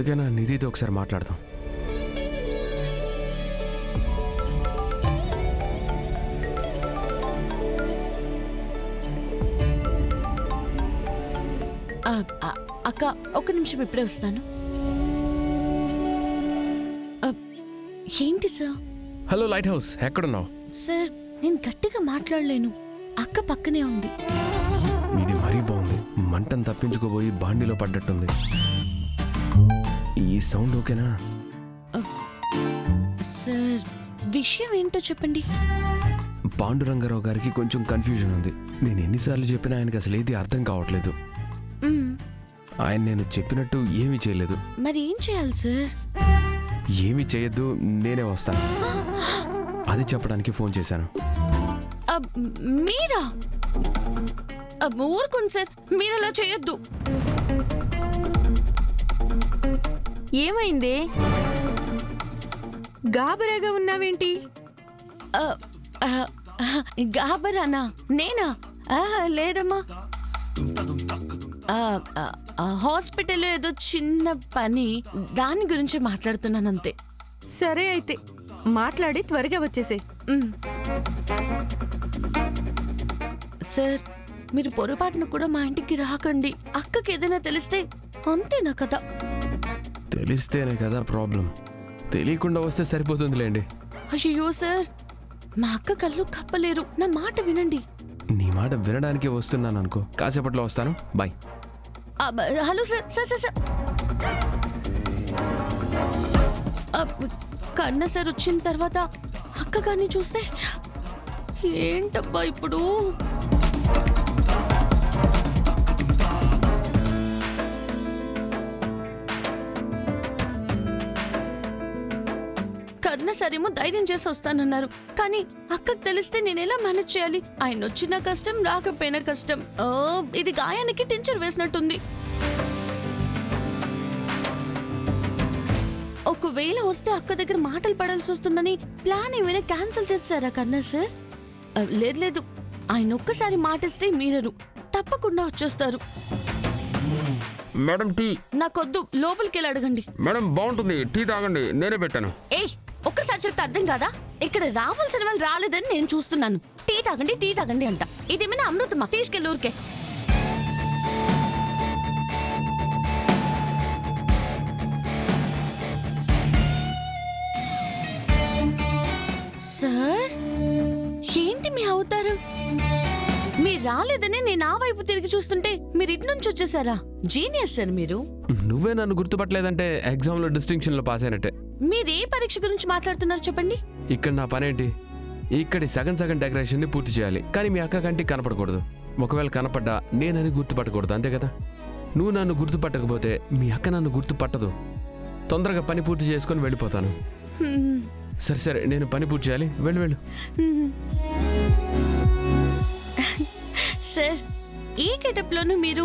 ఇప్పటికైనా నిధితో ఒకసారి మాట్లాడదాం. అక్క ఒక్క నిమిషం ఇప్పుడే వస్తాను. ఏంటి సార్? హలో లైట్ హౌస్, ఎక్కడున్నావు? సార్ నేను గట్టిగా మాట్లాడలేను, అక్క పక్కనే ఉంది. ఇది మరీ బాగుంది. మంటను తప్పించుకోబోయి బాండిలో పడ్డట్టుంది. ఈ సౌండ్ ఓకేనా? సార్ విషయం ఏంటో చెప్పండి. పాండురంగారావు గారికి కొంచెం కన్ఫ్యూజన్ ఉంది. నేను ఎన్నిసార్లు చెప్పినా ఆయనకి అసలు ఏది అర్థం కావట్లేదు. ఆయన నేను చెప్పినట్టు ఏమీ చేయలేదు. మరి ఏం చేయాలి సార్? ఏమీ చేయొద్దు, నేనే వస్తాను అది చెప్పడానికి ఫోన్ చేశాను. మీరా? ఊరుకోండి సార్, మీరు అలా చేయొద్దు. ఏమైంది? గాబరాగా ఉన్నావేంటి? గాబరానా? నేనా? లేదమ్మా, హాస్పిటల్లో ఏదో చిన్న పని, దాని గురించి మాట్లాడుతున్నాను అంతే. సరే అయితే మాట్లాడి త్వరగా వచ్చేసే. సార్ మీరు పొరపాటున కూడా మా ఇంటికి రాకండి. అక్కకి ఏదైనా తెలిస్తే అంతేనా కదా? తెలిస్తేనే కదా ప్రాబ్లం. తెలియకుండా వస్తే సరిపోతుందిలేండి. అయ్యో సార్, మా అక్క కళ్ళు కప్పలేరు, నా మాట వినండి. నీ మాట వినడానికి వస్తున్నాను అనుకో. కాసేపట్లో వస్తాను, bye. Hello sir sir sir sir కన్నా సార్ వచ్చిన తర్వాత అక్క గారిని చూస్తే ఏంటబ్బా ఇప్పుడు? కన్నా సరేమో ధైర్యం చేసి వస్తానన్నారు, కానీ అక్కకు తెలిస్తే నేనెలా మేనేజ్ చేయాలి? ఆయన వచ్చిన కష్టం, రాకపోయినా కష్టం. ఇది గాయానికి టించర్ వేసినట్టుంది. ఒకవేళ వస్తే అక్క దగ్గర మాటలు పడాల్సి వస్తుందని ప్లాన్ ఏమైనా క్యాన్సిల్ చేస్తారా కన్నా సార్? లేదు లేదు, ఆయన ఒక్కసారి మాటిస్తే మీరరు, తప్పకుండా వచ్చేస్తారు. మేడం టీ నాకొద్దు, లోపలికి వెళ్ళి అడగండి. మేడం బాగుంటుంది, టీ తాగండి, నేనే పెట్టాను. ఏయ్, ఒక్కసారి చెప్తే అర్థం కాదా? ఇక్కడ రావాల్సిన వాళ్ళు రాలేదని నేను చూస్తున్నాను. టీ తాగండి అంట. ఇదేమైనా అమృతమా? తీసుకెళ్ళి ఊరికే. సార్ ఏంటి మీ అవతారం? మీరు రాలేదని నేను ఆ వైపు తిరిగి చూస్తుంటే మీరు ఇటు నుంచి వచ్చేసారా? జీనియస్ సార్ మీరు. నువ్వే నన్ను గుర్తుపట్టలేదంటే ఎగ్జామ్ లో డిస్టింక్షన్ లో పాస్ అయినట్టే. మీరే పరీక్ష గురించి మాట్లాడుతున్నారు చెప్పండి? ఇక్కడ నా పనేంటి? ఇక్కడి సగం డెకరేషన్ ని పూర్తి చేయాలి, కానీ మీ అక్క కంటికి కనపడకూడదు. ఒకవేళ కనపడ్డా నేనని గుర్తుపట్టకూడదు, అంతే కదా? నువ్వు నన్ను గుర్తుపట్టకపోతే మీ అక్క నన్ను గుర్తుపట్టదు. తొందరగా పని పూర్తి చేసుకొని వెళ్ళిపోతాను. సరే నేను పని పూర్తి చేయాలి, వెళ్ళు. సార్ ఈ గెటప్ లోను మీరు